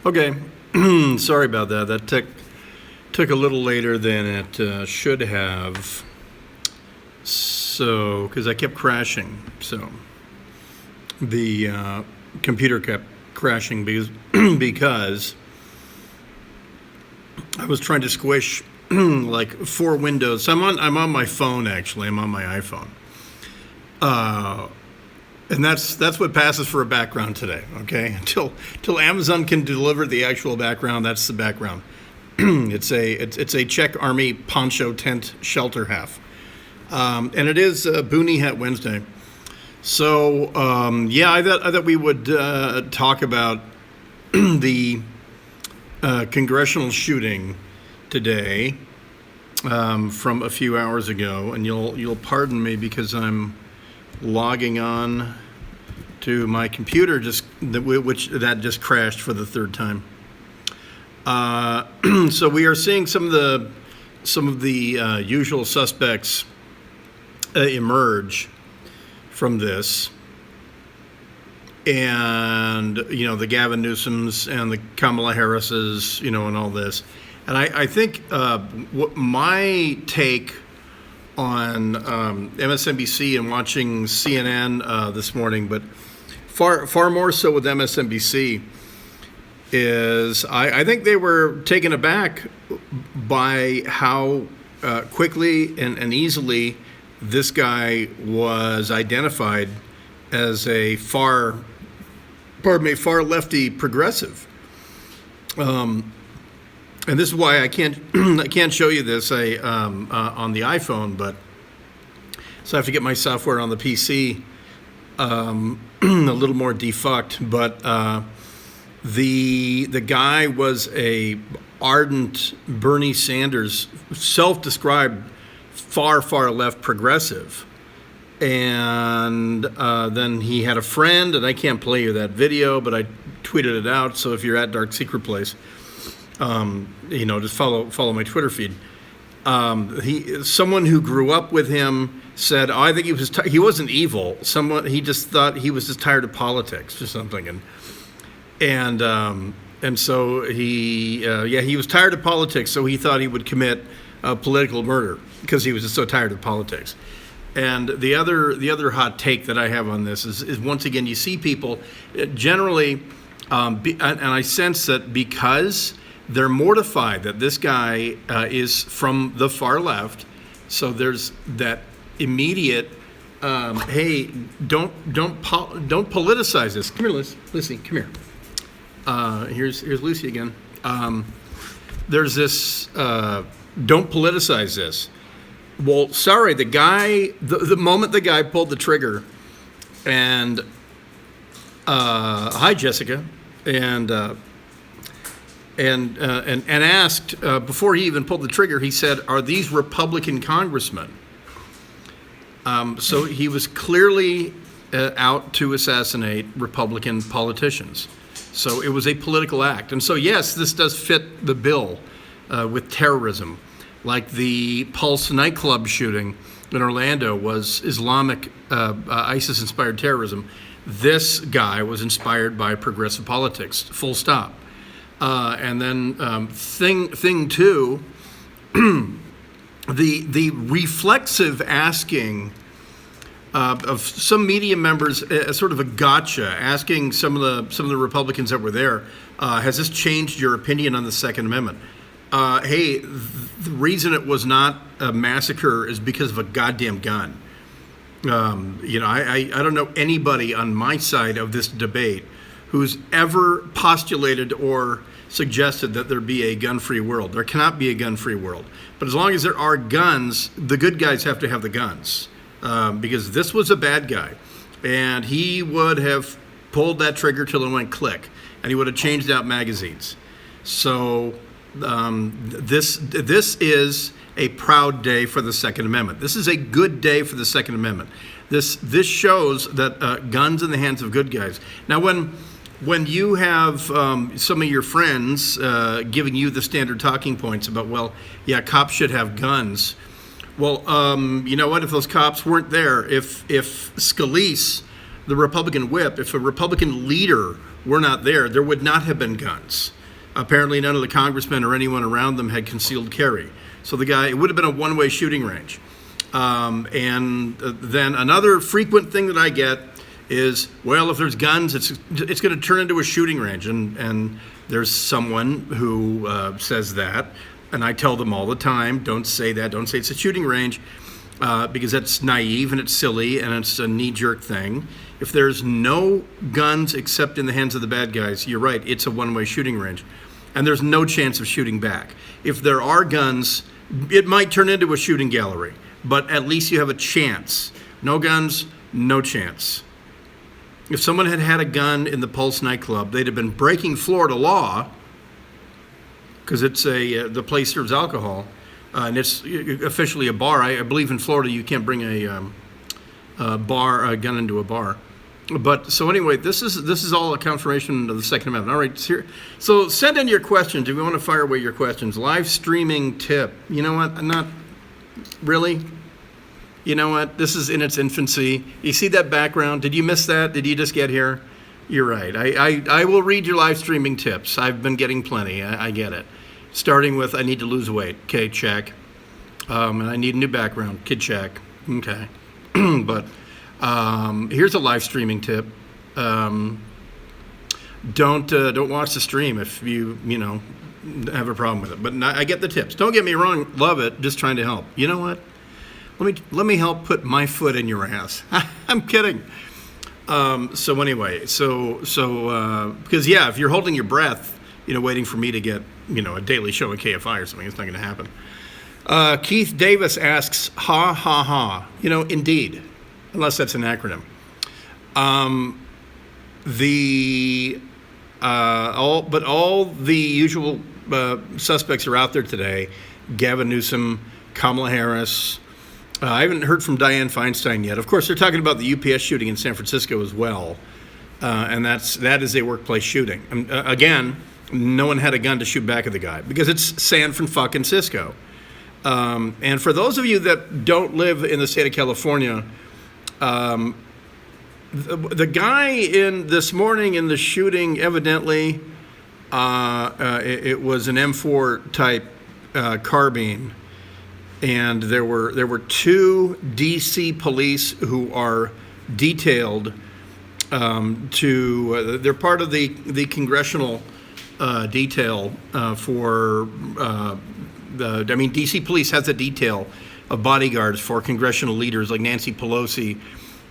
Okay, sorry about that. That took a little later than it should have. So, because I kept crashing, so the computer kept crashing because I was trying to squish like 4 windows. I'm on my phone actually. I'm on my iPhone. And that's what passes for a background today, okay? Until Amazon can deliver the actual background, that's the background. It's a Czech Army poncho tent shelter half, and it is Boonie Hat Wednesday. So I thought we would talk about the congressional shooting today from a few hours ago, and you'll pardon me because I'm logging on to my computer which just crashed for the third time. So we are seeing some of the usual suspects emerge from this, and the Gavin Newsoms and the Kamala Harrises, and all this. And I think what my take on MSNBC and watching CNN this morning, but far more so with MSNBC, is I think they were taken aback by how quickly and easily this guy was identified as a far lefty progressive. And this is why I can't show you this on the iPhone, but so I have to get my software on the PC a little more defucked. But the guy was a ardent Bernie Sanders, self-described far left progressive, and then he had a friend, and I can't play you that video, but I tweeted it out. So if you're at Dark Secret Place, just follow my Twitter feed. Someone who grew up with him said, "Oh, I think he wasn't evil. He just thought he was just tired of politics or something." And so he was tired of politics. So he thought he would commit political murder because he was just so tired of politics. And the other hot take that I have on this is once again, you see people generally, and I sense that because they're mortified that this guy is from the far left, so there's that immediate, hey, don't politicize this. Come here, Lucy. Come here. Here's Lucy again. There's this, don't politicize this. Well, sorry, the guy, the moment the guy pulled the trigger, and hi, Jessica, and asked before he even pulled the trigger, he said, "Are these Republican congressmen?" So he was clearly out to assassinate Republican politicians. So it was a political act. And so, yes, this does fit the bill with terrorism. Like the Pulse nightclub shooting in Orlando was Islamic, ISIS-inspired terrorism. This guy was inspired by progressive politics, full stop. And then thing two, the reflexive asking of some media members, sort of a gotcha, asking some of the Republicans that were there, has this changed your opinion on the Second Amendment? Hey, the reason it was not a massacre is because of a goddamn gun. I don't know anybody on my side of this debate who's ever postulated or suggested that there be a gun-free world. There cannot be a gun-free world. But as long as there are guns, the good guys have to have the guns. Because this was a bad guy. And he would have pulled that trigger till it went click. And he would have changed out magazines. So this is a proud day for the Second Amendment. This is a good day for the Second Amendment. This shows that guns in the hands of good guys. Now, when you have some of your friends giving you the standard talking points about, well, yeah, cops should have guns. Well, you know what? If those cops weren't there, if Scalise, the Republican whip, if a Republican leader were not there, there would not have been guns. Apparently none of the congressmen or anyone around them had concealed carry. So it would have been a one-way shooting range. And then another frequent thing that I get is, well, if there's guns, it's going to turn into a shooting range. And there's someone who says that, and I tell them all the time, don't say that, don't say it's a shooting range, because that's naive and it's silly and it's a knee-jerk thing. If there's no guns except in the hands of the bad guys, you're right, it's a one-way shooting range. And there's no chance of shooting back. If there are guns, it might turn into a shooting gallery, but at least you have a chance. No guns, no chance. If someone had had a gun in the Pulse nightclub, they'd have been breaking Florida law, because it's the place serves alcohol, and it's officially a bar. I believe in Florida you can't bring a gun into a bar. But so anyway, this is all a confirmation of the Second Amendment. All right, here. So send in your questions if you want to fire away your questions. Live streaming tip. You know what? Not really. You know what? This is in its infancy. You see that background? Did you miss that? Did you just get here? You're right. I will read your live streaming tips. I've been getting plenty. I get it. Starting with, I need to lose weight. Okay, check. And I need a new background. Kid, check. Okay. But here's a live streaming tip. Don't watch the stream if you have a problem with it. But I get the tips. Don't get me wrong. Love it. Just trying to help. You know what? Let me help put my foot in your ass. I'm kidding. So anyway, because if you're holding your breath, waiting for me to get a daily show in KFI or something, it's not going to happen. Keith Davis asks, ha ha ha. Indeed, unless that's an acronym. All the usual suspects are out there today. Gavin Newsom, Kamala Harris. I haven't heard from Dianne Feinstein yet. Of course, they're talking about the UPS shooting in San Francisco as well, and that is a workplace shooting. Again, no one had a gun to shoot back at the guy because it's San Francisco. And for those of you that don't live in the state of California, the guy this morning in the shooting, evidently, it was an M4 type carbine. And there were two D.C. police who are detailed they're part of the congressional detail for D.C. police has a detail of bodyguards for congressional leaders like Nancy Pelosi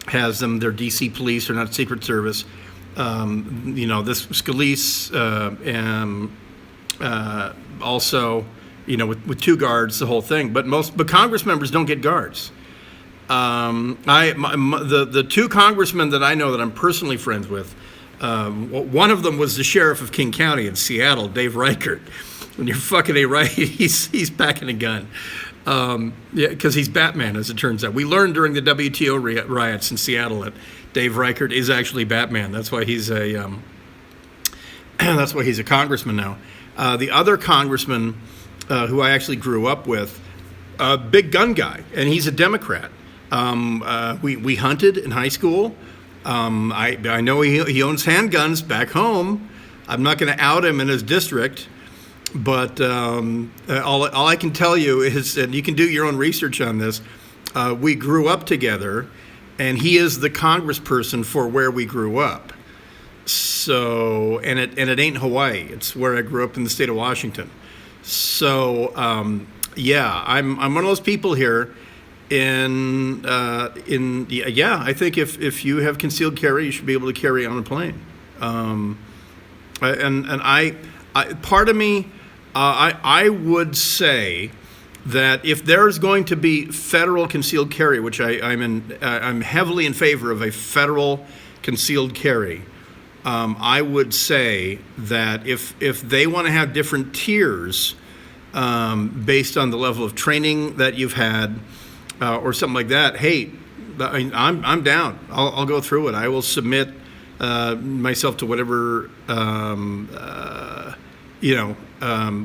has them. They're D.C. police, they're not Secret Service. This Scalise and also. With two guards, the whole thing. But Congress members don't get guards. The two congressmen that I know that I'm personally friends with, one of them was the sheriff of King County in Seattle, Dave Reichert. When you're fucking right, he's packing a gun. Because he's Batman, as it turns out. We learned during the WTO riots in Seattle that Dave Reichert is actually Batman. That's why he's a congressman now. The other congressman. Who I actually grew up with, a big gun guy, and he's a Democrat. We hunted in high school. I know he owns handguns back home. I'm not going to out him in his district, but all I can tell you is, and you can do your own research on this, we grew up together, and he is the congressperson for where we grew up. So, and it ain't Hawaii. It's where I grew up in the state of Washington. So, I'm one of those people here. I think if you have concealed carry, you should be able to carry on a plane. Part of me, I would say that if there's going to be federal concealed carry, which I'm heavily in favor of a federal concealed carry. I would say that if they want to have different tiers based on the level of training that you've had or something like that, hey, I'm down. I'll go through it. I will submit myself to whatever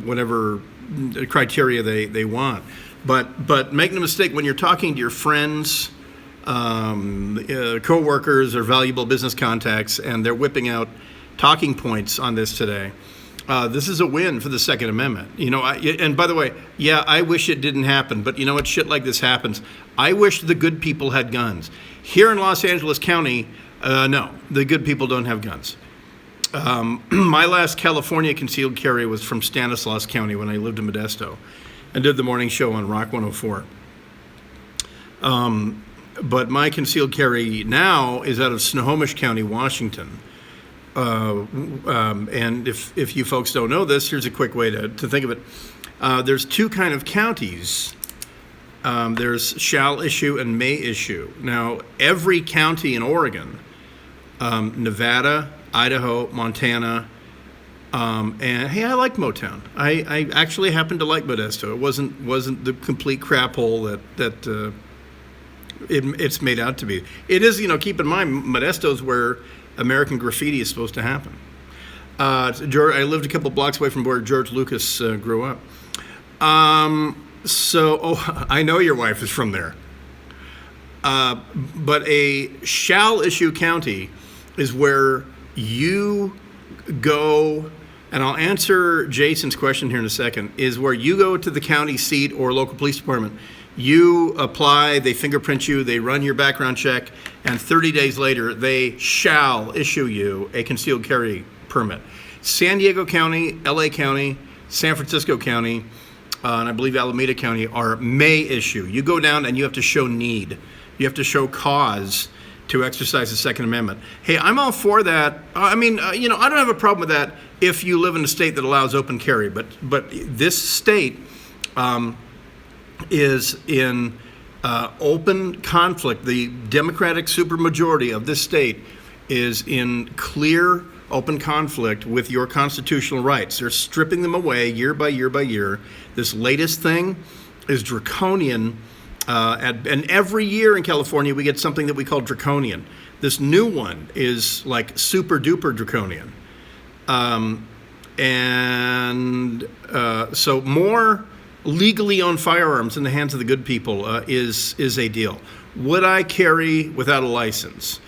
whatever criteria they want. But make no mistake, when you're talking to your friends, co-workers or valuable business contacts, and they're whipping out talking points on this today. This is a win for the Second Amendment. And by the way, yeah, I wish it didn't happen, but you know what? Shit like this happens. I wish the good people had guns. Here in Los Angeles County, no, the good people don't have guns. My last California concealed carry was from Stanislaus County when I lived in Modesto and did the morning show on Rock 104. But my concealed carry now is out of Snohomish County, Washington. And if you folks don't know this, here's a quick way to think of it. There's two kind of counties. There's shall issue and may issue. Now, every county in Oregon, Nevada, Idaho, Montana, and hey, I like Motown. I actually happen to like Modesto. It wasn't the complete crap hole that it's made out to be. It is, keep in mind, Modesto's where American graffiti is supposed to happen. I lived a couple blocks away from where George Lucas grew up. I know your wife is from there. But a shall issue county is where you go, and I'll answer Jason's question here in a second, is where you go to the county seat or local police department. You apply, they fingerprint you, they run your background check, and 30 days later, they shall issue you a concealed carry permit. San Diego County, LA County, San Francisco County, and I believe Alameda County are may issue. You go down and you have to show need. You have to show cause to exercise the Second Amendment. Hey, I'm all for that. I don't have a problem with that if you live in a state that allows open carry, but this state is in open conflict. The Democratic supermajority of this state is in clear open conflict with your constitutional rights. They're stripping them away year by year by year. This latest thing is draconian. And every year in California, we get something that we call draconian. This new one is like super duper draconian. So more legally owned firearms in the hands of the good people is a deal. Would I carry without a license?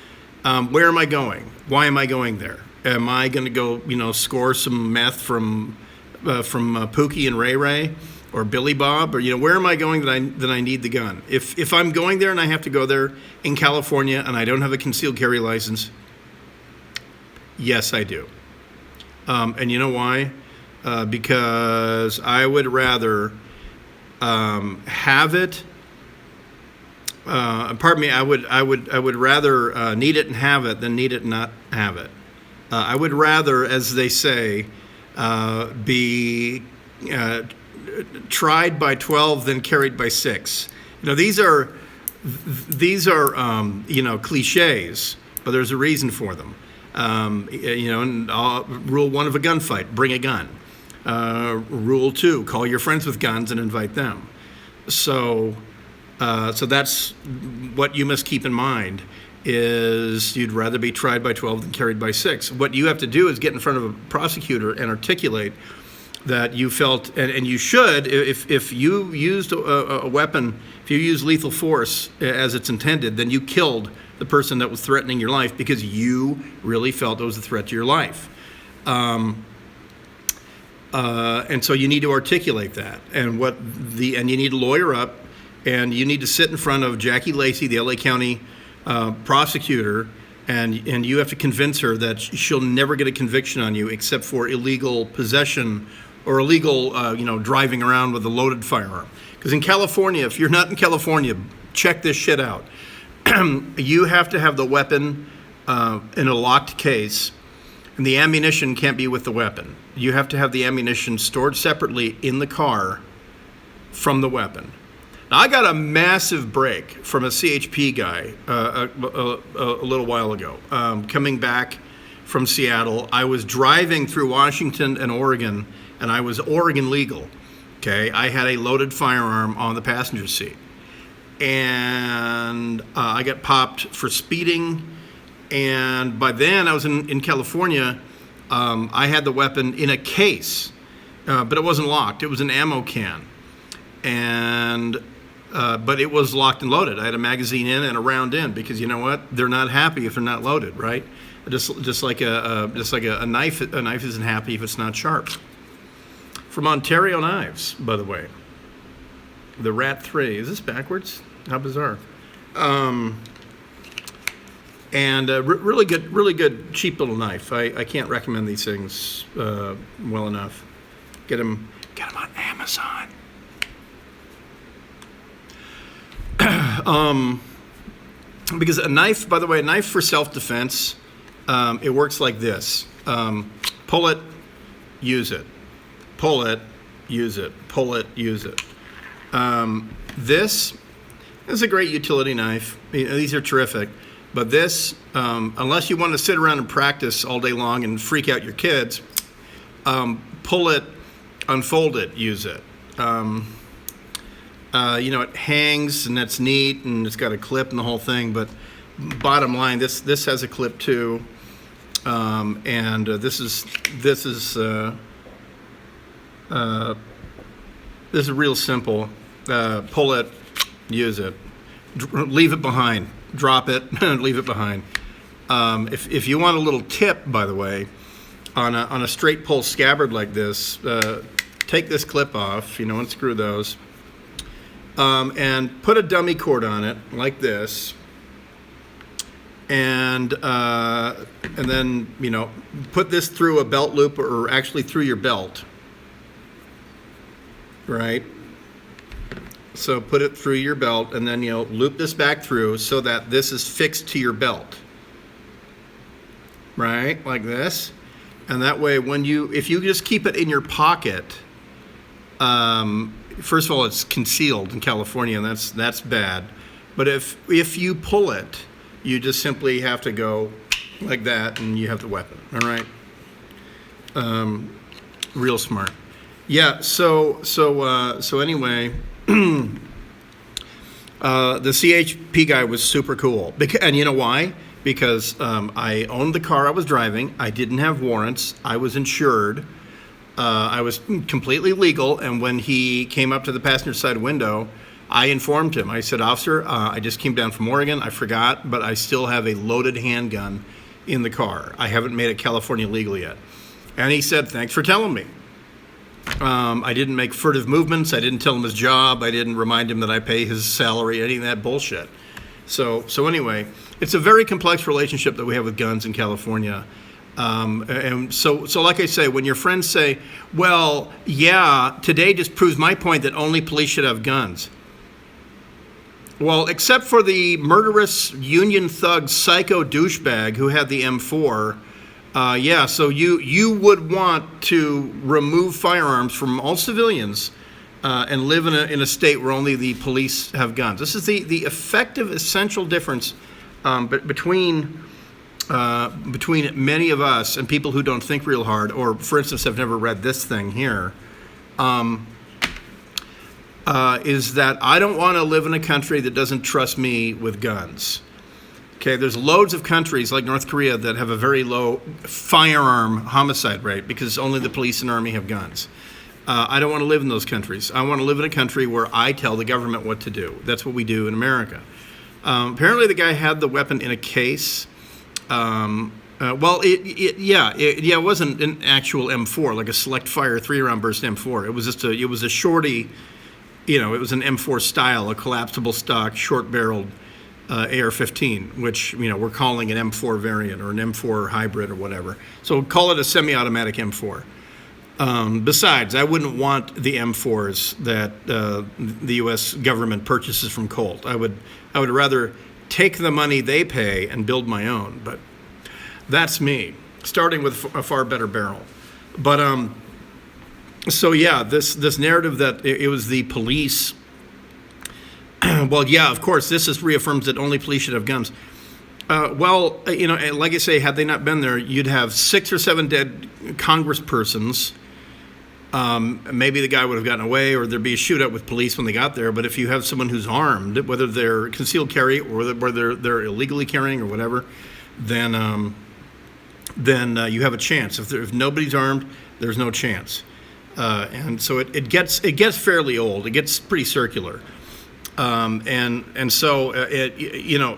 Where am I going? Why am I going there? Am I going to go, score some meth from Pookie and Ray Ray or Billy Bob, or where am I going that I need the gun? If I'm going there and I have to go there in California and I don't have a concealed carry license, yes, I do. And you know why? Because I would rather have it. I would rather need it and have it than need it and not have it. I would rather, as they say, be tried by 12 than carried by 6. These are cliches, but there's a reason for them. And rule 1 of a gunfight: bring a gun. Rule 2: call your friends with guns and invite them. So that's what you must keep in mind. Is you'd rather be tried by 12 than carried by 6. What you have to do is get in front of a prosecutor and articulate that you felt, and you should, if you used a weapon, if you use lethal force as it's intended, then you killed the person that was threatening your life because you really felt it was a threat to your life. And so you need to articulate that, and you need to lawyer up, and you need to sit in front of Jackie Lacey, the LA County prosecutor, and you have to convince her that she'll never get a conviction on you except for illegal possession or illegal, driving around with a loaded firearm. Because in California, if you're not in California, check this shit out. You have to have the weapon in a locked case, and the ammunition can't be with the weapon. You have to have the ammunition stored separately in the car from the weapon. Now, I got a massive break from a CHP guy a little while ago. Coming back from Seattle, I was driving through Washington and Oregon, and I was Oregon legal. Okay, I had a loaded firearm on the passenger seat, and I got popped for speeding. And by then, I was in California. I had the weapon in a case, but it wasn't locked. It was an ammo can, but it was locked and loaded. I had a magazine in and a round in because you know what? They're not happy if they're not loaded, right? Just like a knife. A knife isn't happy if it's not sharp. From Ontario Knives, by the way. The Rat 3. Is this backwards? How bizarre. Really good, cheap little knife. I can't recommend these things well enough. Get them on Amazon. Because a knife, by the way, a knife for self-defense, it works like this. Pull it, use it. Pull it, use it. Pull it, use it. This is a great utility knife. These are terrific. But this, unless you want to sit around and practice all day long and freak out your kids, pull it, unfold it, use it. It hangs and that's neat and it's got a clip and the whole thing. But bottom line, this has a clip too, this is real simple. Pull it, use it, leave it behind. Drop it, leave it behind. If you want a little tip, by the way, on a straight pull scabbard like this, take this clip off, unscrew those, and put a dummy cord on it like this, and then put this through a belt loop or actually through your belt, right? So put it through your belt and then loop this back through so that this is fixed to your belt. Right? Like this. And that way if you just keep it in your pocket, first of all, it's concealed in California and that's bad. But if you pull it, you just simply have to go like that and you have the weapon. All right? Real smart. Yeah, so anyway, the CHP guy was super cool. And you know why? Because I owned the car I was driving. I didn't have warrants. I was insured. I was completely legal. And when he came up to the passenger side window, I informed him. I said, "Officer, I just came down from Oregon. I forgot, but I still have a loaded handgun in the car. I haven't made it California legal yet." And he said, "Thanks for telling me." I didn't make furtive movements. I didn't tell him his job. I didn't remind him that I pay his salary, any of that bullshit. So anyway, it's a very complex relationship that we have with guns in California. And so like I say, when your friends say, "Well, yeah, today just proves my point that only police should have guns." Well, except for the murderous union thug psycho douchebag who had the M4, so you would want to remove firearms from all civilians and live in a state where only the police have guns. This is the effective, essential difference between many of us and people who don't think real hard, or, for instance, have never read this thing here, is that I don't want to live in a country that doesn't trust me with guns. Okay, there's loads of countries like North Korea that have a very low firearm homicide rate because only the police and army have guns. I don't want to live in those countries. I want to live in a country where I tell the government what to do. That's what we do in America. Apparently the guy had the weapon in a case. It wasn't an actual M4, like a select fire 3-round burst M4. It was a shorty, it was an M4 style, a collapsible stock, short-barreled AR-15, which, we're calling an M4 variant or an M4 hybrid or whatever. So call it a semi-automatic M4. Besides, I wouldn't want the M4s that the U.S. government purchases from Colt. I would rather take the money they pay and build my own. But that's me, starting with a far better barrel. But this narrative that it was the police. Well, yeah, of course, this reaffirms that only police should have guns. Like I say, had they not been there, you'd have 6 or 7 dead congresspersons. Maybe the guy would have gotten away, or there'd be a shootout with police when they got there. But if you have someone who's armed, whether they're concealed carry or whether they're illegally carrying or whatever, then you have a chance. If nobody's armed, there's no chance. And so it gets fairly old. It gets pretty circular.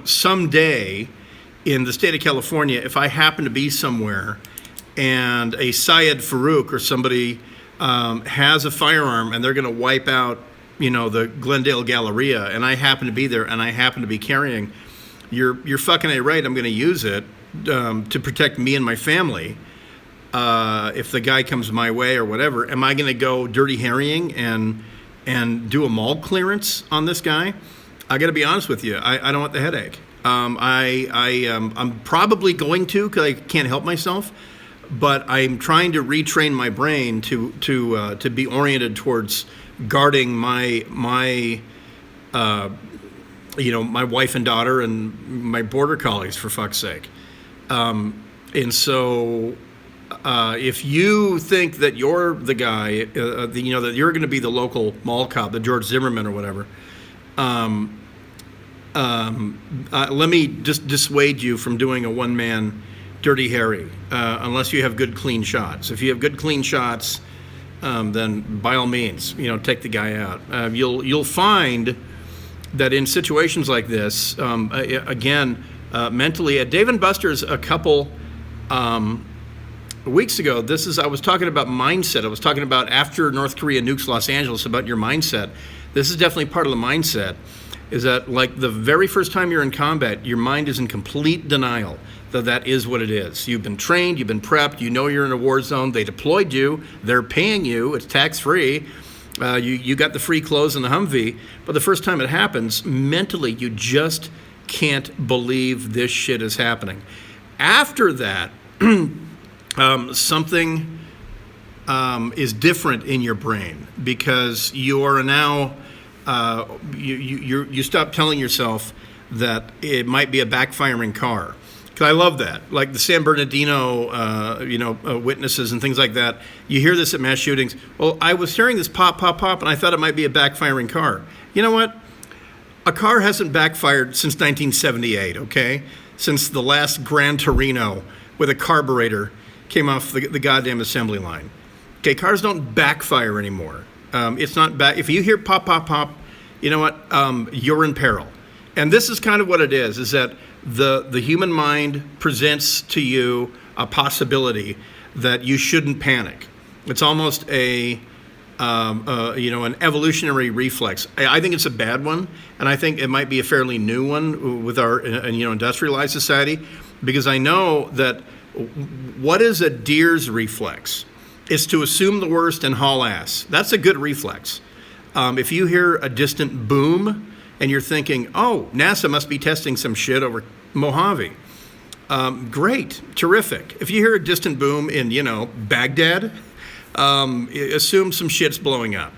Someday, in the state of California, if I happen to be somewhere and a Syed Farouk or somebody has a firearm and they're going to wipe out, the Glendale Galleria, and I happen to be there and I happen to be carrying, you're fucking A right, I'm going to use it to protect me and my family. If the guy comes my way or whatever, am I going to go dirty harrying and do a mall clearance on this guy? I got to be honest with you. I don't want the headache. I'm probably going to, because I can't help myself, but I'm trying to retrain my brain to be oriented towards guarding my wife and daughter and my border collies, for fuck's sake. And so if you think that you're the guy, that you're going to be the local mall cop, the George Zimmerman or whatever, let me just dissuade you from doing a one-man Dirty Harry, unless you have good, clean shots. If you have good, clean shots, then by all means, take the guy out. You'll find that in situations like this, mentally, at Dave & Buster's a couple weeks ago, I was talking about mindset. I was talking about after North Korea nukes Los Angeles, about your mindset. This is definitely part of the mindset, is that like the very first time you're in combat, your mind is in complete denial that is what it is. You've been trained, you've been prepped, you're in a war zone, they deployed you, they're paying you, it's tax-free, you got the free clothes and the Humvee, but the first time it happens, mentally you just can't believe this shit is happening. After that, something is different in your brain, because you are now, you stop telling yourself that it might be a backfiring car. I love that. Like the San Bernardino, witnesses and things like that. You hear this at mass shootings. Well, I was hearing this pop, pop, pop, and I thought it might be a backfiring car. You know what? A car hasn't backfired since 1978, okay? Since the last Gran Torino with a carburetor came off the goddamn assembly line. Okay, cars don't backfire anymore. It's not back. If you hear pop, pop, pop, you know what? You're in peril. And this is kind of what it is that the human mind presents to you a possibility that you shouldn't panic. It's almost an evolutionary reflex. I think it's a bad one, and I think it might be a fairly new one with our industrialized society, because I know that what is a deer's reflex? It's to assume the worst and haul ass. That's a good reflex. If you hear a distant boom and you're thinking, oh, NASA must be testing some shit over Mojave. Great, terrific. If you hear a distant boom in, Baghdad, assume some shit's blowing up.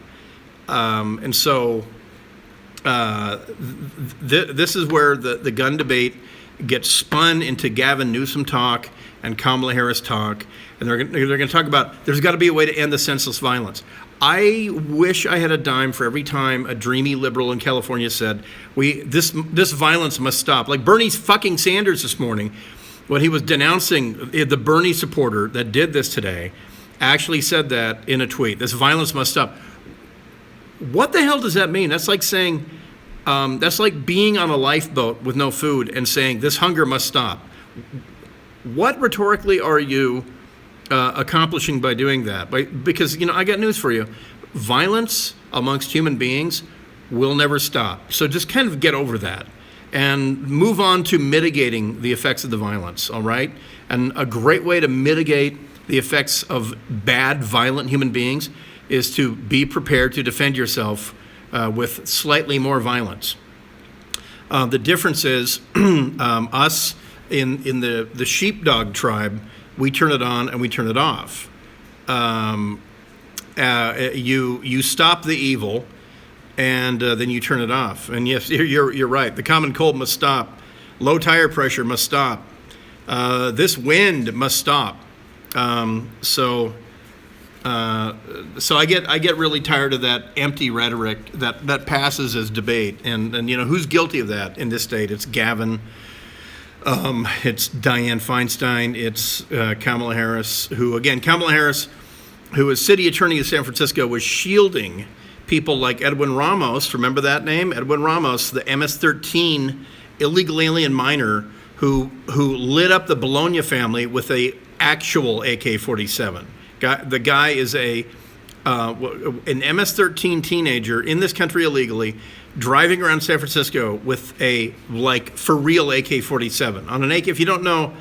And so this is where the gun debate gets spun into Gavin Newsom talk and Kamala Harris talk, and they're going to talk about there's got to be a way to end the senseless violence. I wish I had a dime for every time a dreamy liberal in California said, this violence must stop. Like Bernie fucking Sanders this morning, when he was denouncing the Bernie supporter that did this today, actually said that in a tweet. This violence must stop. What the hell does that mean? That's like saying, that's like being on a lifeboat with no food and saying this hunger must stop. What rhetorically are you accomplishing by doing that? Because, I got news for you. Violence amongst human beings will never stop. So just kind of get over that and move on to mitigating the effects of the violence, all right? And a great way to mitigate the effects of bad, violent human beings is to be prepared to defend yourself with slightly more violence. The difference is us in the sheepdog tribe, we turn it on and we turn it off. You stop the evil, and then you turn it off. And yes, you're right. The common cold must stop. Low tire pressure must stop. This wind must stop. So I get really tired of that empty rhetoric that passes as debate. And who's guilty of that in this state? It's Gavin. It's Dianne Feinstein. It's Kamala Harris, Kamala Harris, who was city attorney of San Francisco, was shielding people like Edwin Ramos. Remember that name? Edwin Ramos, the MS-13 illegal alien minor who lit up the Bologna family with a actual AK-47. The guy is an MS-13 teenager in this country illegally, driving around San Francisco with a for real AK-47 on an AK. If you don't know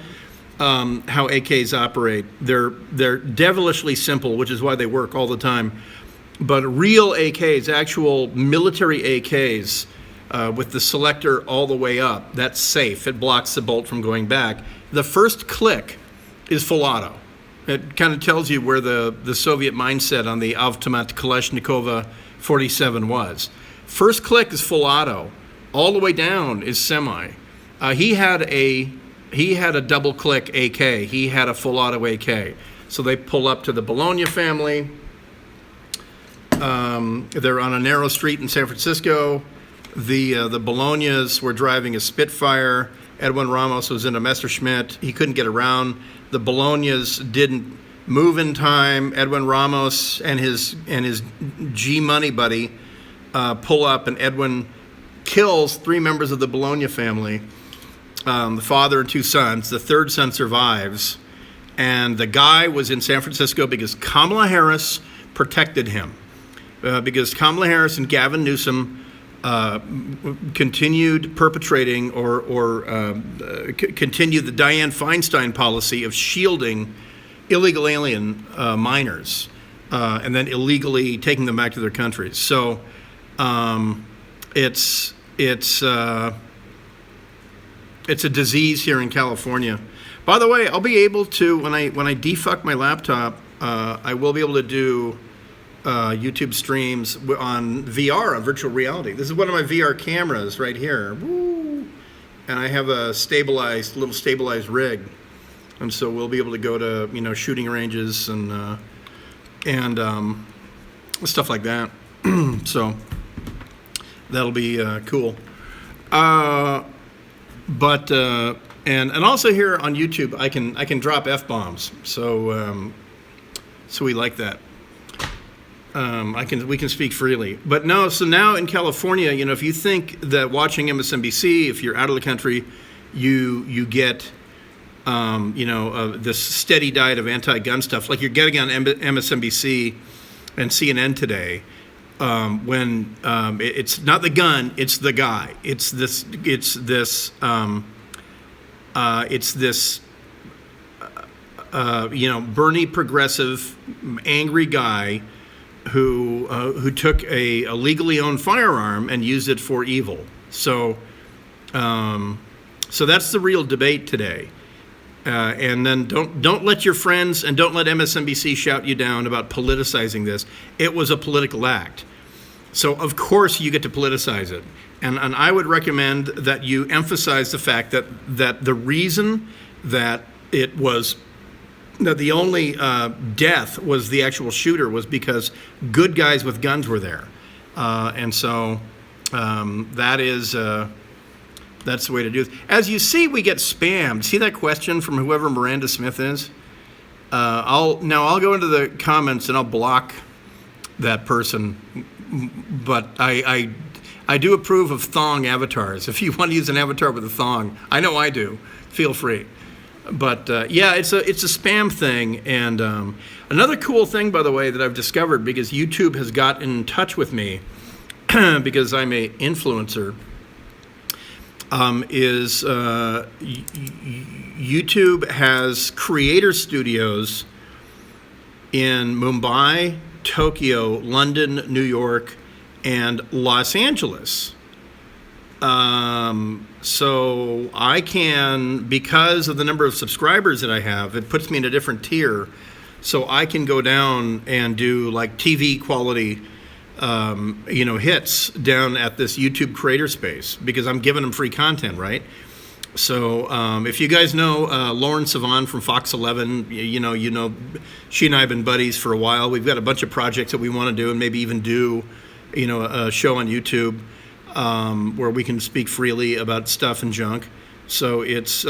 how AKs operate, they're devilishly simple, which is why they work all the time. But real AKs, actual military AKs, with the selector all the way up, that's safe. It blocks the bolt from going back. The first click is full auto. It kind of tells you where the Soviet mindset on the Automat Kalashnikova 47 was. First click is full auto. All the way down is semi. He had a double click AK. He had a full auto AK. So they pull up to the Bologna family. They're on a narrow street in San Francisco. The Bolognas were driving a Spitfire. Edwin Ramos was in a Messerschmitt. He couldn't get around. The Bolognas didn't move in time. Edwin Ramos and his G Money buddy pull up, and Edwin kills 3 members of the Bologna family, the father and 2 sons. The third son survives, and the guy was in San Francisco because Kamala Harris protected him. Because Kamala Harris and Gavin Newsom continued perpetrating or continued the Dianne Feinstein policy of shielding illegal alien minors and then illegally taking them back to their countries. So it's a disease here in California. By the way, I'll be able to, when I defuck my laptop, I will be able to do YouTube streams on VR, on virtual reality. This is one of my VR cameras right here. Woo! And I have a little stabilized rig. And so we'll be able to go to, shooting ranges and stuff like that. So that'll be cool. But also here on YouTube, I can drop F-bombs. So we like that. We can speak freely. But no, so now in California, if you think that watching MSNBC, if you're out of the country, you get this steady diet of anti-gun stuff, like you're getting on MSNBC and CNN today, when it's not the gun, it's the guy. It's this Bernie progressive, angry guy who took a legally owned firearm and used it for evil. So that's the real debate today. And then don't let your friends and don't let MSNBC shout you down about politicizing this. It was a political act. So of course you get to politicize it. And I would recommend that you emphasize the fact that the reason that the only death was the actual shooter was because good guys with guns were there. And so that's the way to do it. As you see, we get spammed. See that question from whoever Miranda Smith is? I'll go into the comments and I'll block that person. But I do approve of thong avatars. If you want to use an avatar with a thong, I know I do. Feel free. But it's a spam thing. And another cool thing, by the way, that I've discovered, because YouTube has got in touch with me because I'm a influencer, is YouTube has creator studios in Mumbai, Tokyo, London, New York, and Los Angeles. So I can, because of the number of subscribers that I have, it puts me in a different tier. So I can go down and do like TV quality, hits down at this YouTube creator space because I'm giving them free content, right? So if you guys know Lauren Sivan from Fox 11, she and I have been buddies for a while. We've got a bunch of projects that we want to do and maybe even do, a show on YouTube. Where we can speak freely about stuff and junk. So it's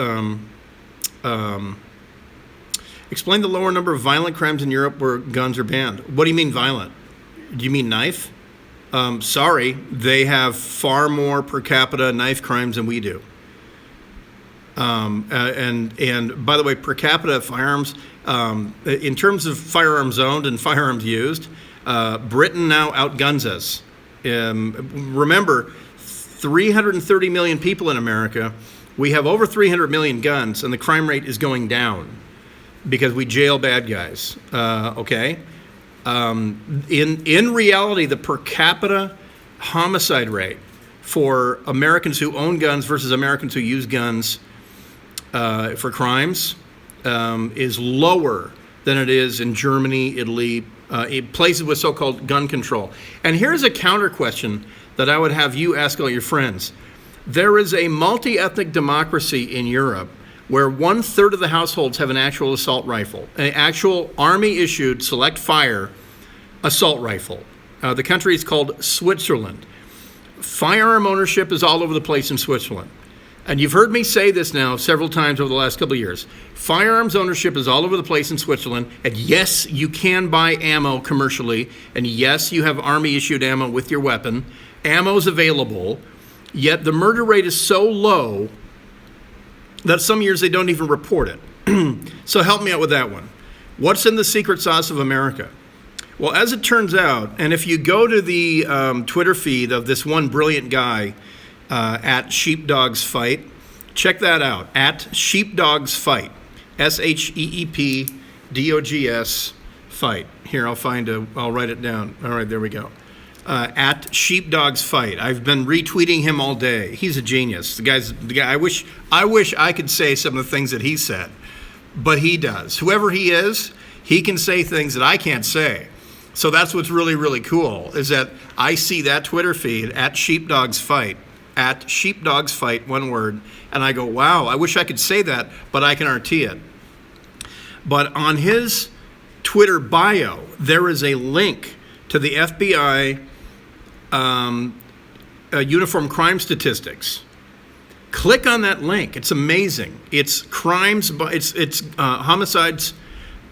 explain the lower number of violent crimes in Europe where guns are banned. What do you mean violent? Do you mean knife? Sorry, they have far more per capita knife crimes than we do. And by the way, per capita firearms, in terms of firearms owned and firearms used, Britain now outguns us. Remember, 330 million people in America. We have over 300 million guns, and the crime rate is going down because we jail bad guys. Okay. In reality, the per capita homicide rate for Americans who own guns versus Americans who use guns for crimes is lower than it is in Germany, Italy, places with so-called gun control. And here's a counter question that I would have you ask all your friends. There is a multi-ethnic democracy in Europe where 1/3 of the households have an actual assault rifle, an actual army-issued select fire assault rifle. The country is called Switzerland. Firearm ownership is all over the place in Switzerland. And you've heard me say this now several times over the last couple of years. Firearms ownership is all over the place in Switzerland. And yes, you can buy ammo commercially. And yes, you have army-issued ammo with your weapon. Ammo's available. Yet the murder rate is so low that some years they don't even report it. So help me out with that one. What's in the secret sauce of America? Well, as it turns out, and if you go to the Twitter feed of this one brilliant guy at Sheepdogs Fight, check that out, at Sheepdogs Fight, SHEEPDOGS Fight. Here, I'll write it down. All right, there we go. At Sheepdogs Fight. I've been retweeting him all day. He's a genius. The guy. I wish I could say some of the things that he said, but he does. Whoever he is, he can say things that I can't say. So that's what's really, really cool, is that I see that Twitter feed at Sheepdogs Fight, one word, and I go, wow, I wish I could say that, but I can RT it. But on his Twitter bio, there is a link to the FBI uniform crime statistics. Click on that link. It's amazing. It's crimes, it's homicides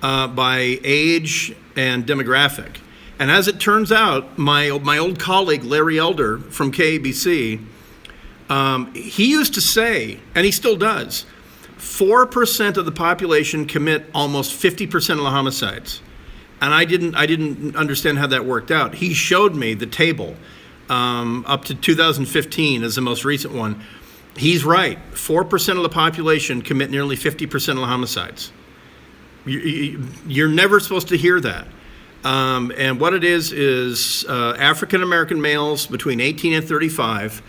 by age and demographic. And as it turns out, my old colleague Larry Elder from KABC, he used to say, and he still does, 4% of the population commit almost 50% of the homicides. And I didn't understand how that worked out. He showed me the table up to 2015 as the most recent one. He's right. 4% of the population commit nearly 50% of the homicides. You're never supposed to hear that. And what it is African American males between 18 and 35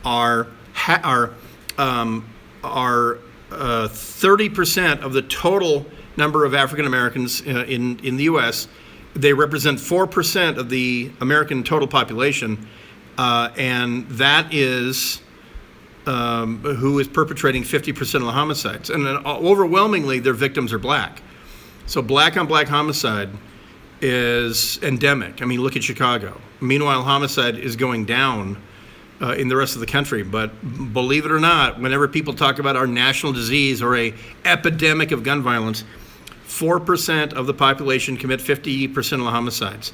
are 30% of the total number of African Americans in the U.S. They represent 4% of the American total population, and that is who is perpetrating 50% of the homicides. And then overwhelmingly, their victims are black. So black on black homicide is endemic. I mean, look at Chicago. Meanwhile, homicide is going down in the rest of the country. But believe it or not, whenever people talk about our national disease or a epidemic of gun violence, 4% of the population commit 50% of the homicides.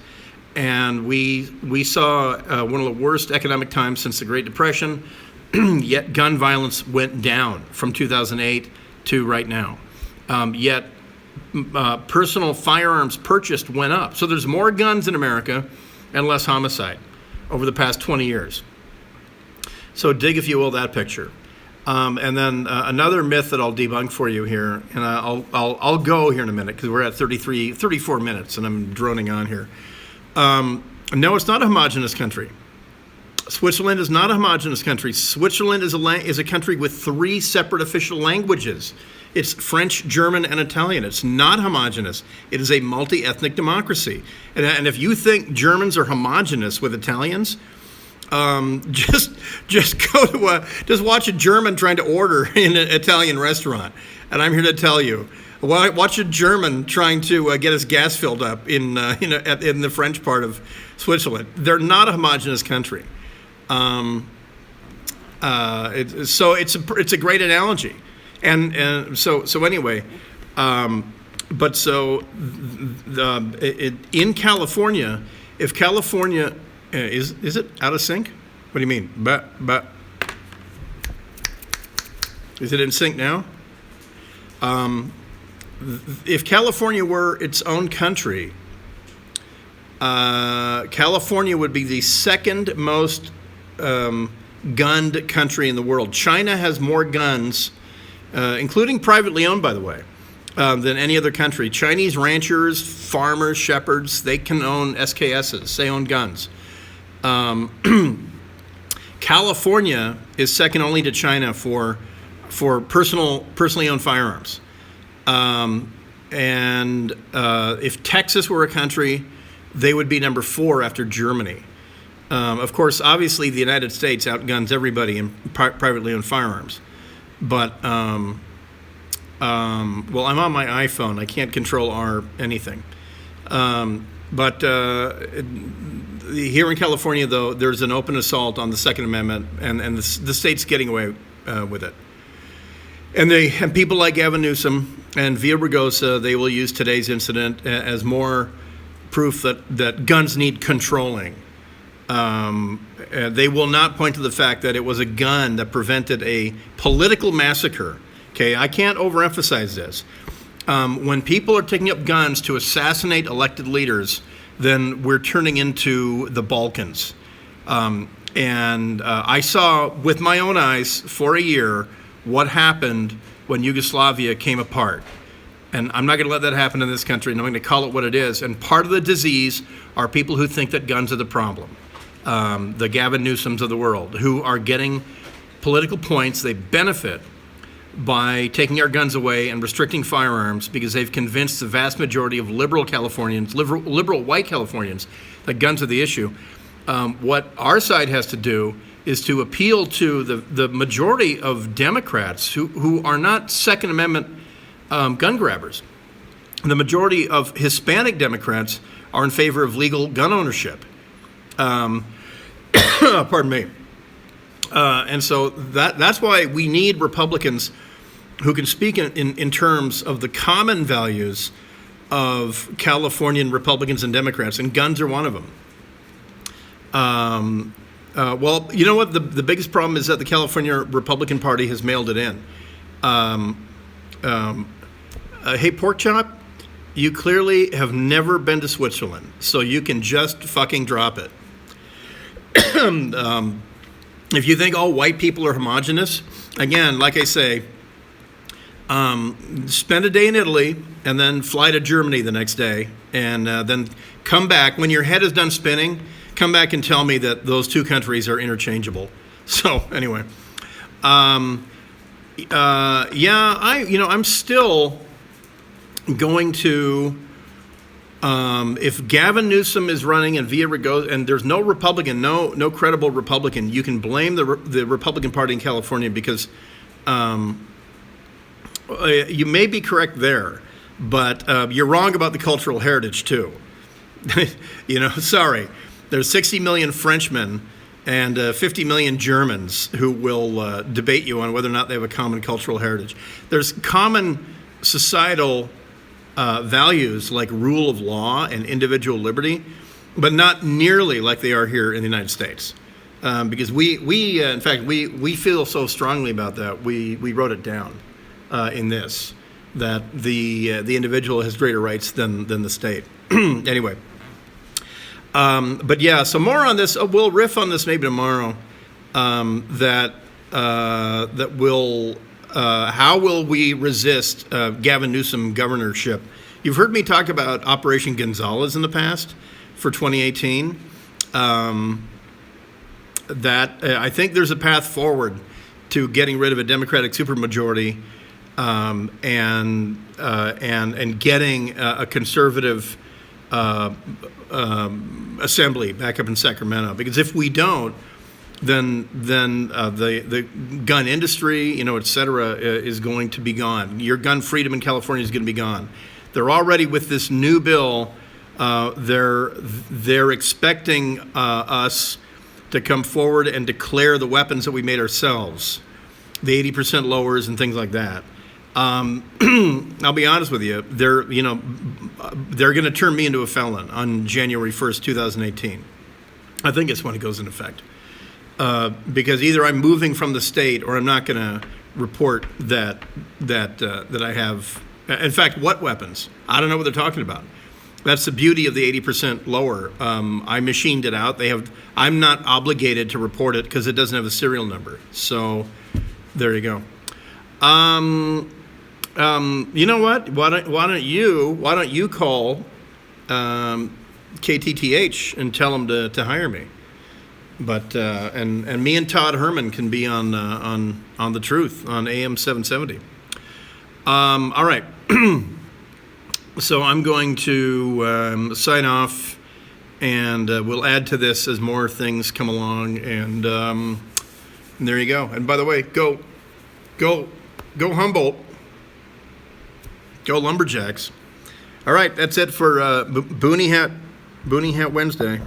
And we saw one of the worst economic times since the Great Depression, yet gun violence went down from 2008 to right now. Yet personal firearms purchased went up. So there's more guns in America and less homicide over the past 20 years. So dig, if you will, that picture. And then another myth that I'll debunk for you here, and I'll go here in a minute because we're at 34 minutes and I'm droning on here. No, it's not a homogenous country. Switzerland is not a homogenous country. Switzerland is a country with 3 separate official languages. It's French, German, and Italian. It's not homogenous. It is a multi-ethnic democracy. And if you think Germans are homogenous with Italians, just watch a German trying to order in an Italian restaurant. And I'm here to tell you, watch a German trying to get his gas filled up in the French part of Switzerland. They're not a homogenous country. So it's a great analogy. And so anyway, but so in California, if California is it out of sync? What do you mean? But Is it in sync now? If California were its own country, California would be the second most gunned country in the world. China has more guns, including privately owned, by the way, than any other country. Chinese ranchers, farmers, shepherds, they can own SKSs. They own guns. California is second only to China for personally owned firearms. And if Texas were a country, they would be number 4 after Germany. Of course, obviously, the United States outguns everybody in privately owned firearms. But, well, I'm on my iPhone. I can't control anything. But here in California, though, there's an open assault on the Second Amendment, and the state's getting away with it. And people like Gavin Newsom and Villaraigosa, they will use today's incident as more proof that guns need controlling. They will not point to the fact that it was a gun that prevented a political massacre. Okay, I can't overemphasize this. When people are taking up guns to assassinate elected leaders, then we're turning into the Balkans. And I saw with my own eyes for a year what happened when Yugoslavia came apart. And I'm not going to let that happen in this country, and I'm going to call it what it is. And part of the disease are people who think that guns are the problem. The Gavin Newsoms of the world, who are getting political points. They benefit by taking our guns away and restricting firearms because they've convinced the vast majority of liberal Californians, liberal white Californians, that guns are the issue. What our side has to do is to appeal to the majority of Democrats who are not Second Amendment gun grabbers. The majority of Hispanic Democrats are in favor of legal gun ownership. Pardon me. And so that's why we need Republicans who can speak in terms of the common values of Californian Republicans and Democrats, and guns are one of them. Well, you know what? The biggest problem is that the California Republican Party has mailed it in. Hey, pork chop, you clearly have never been to Switzerland, so you can just fucking drop it. If you think all white people are homogenous, again, like I say, spend a day in Italy and then fly to Germany the next day, and then come back. When your head is done spinning, come back and tell me that those two countries are interchangeable. So anyway, I'm still going to. If Gavin Newsom is running and Villaraigosa, and there's no Republican, no credible Republican, you can blame the Republican Party in California because you may be correct there, but you're wrong about the cultural heritage too. Sorry. There's 60 million Frenchmen and 50 million Germans who will debate you on whether or not they have a common cultural heritage. There's common societal values like rule of law and individual liberty, but not nearly like they are here in the United States. Because we in fact, we feel so strongly about that. We wrote it down in this, that the individual has greater rights than the state. Anyway, but yeah, so more on this. We'll riff on this maybe tomorrow. That will. How will we resist Gavin Newsom governorship? You've heard me talk about Operation Gonzalez in the past for 2018. I think there's a path forward to getting rid of a Democratic supermajority and getting a conservative assembly back up in Sacramento. Because if we don't, then the gun industry, et cetera, is going to be gone. Your gun freedom in California is going to be gone. They're already, with this new bill, they're expecting us to come forward and declare the weapons that we made ourselves, the 80% lowers and things like that. I'll be honest with you, they're going to turn me into a felon on January 1st, 2018. I think it's when it goes into effect. Because either I'm moving from the state or I'm not going to report that I have. In fact, what weapons? I don't know what they're talking about. That's the beauty of the 80% lower. I machined it out. I'm not obligated to report it because it doesn't have a serial number. So there you go. You know what? Why don't you call KTTH and tell them to hire me? But and me and Todd Herman can be on the Truth on AM 770. All right. So I'm going to sign off, and we'll add to this as more things come along. And there you go. And by the way, go Humboldt, go Lumberjacks. All right, that's it for Boonie Hat Wednesday.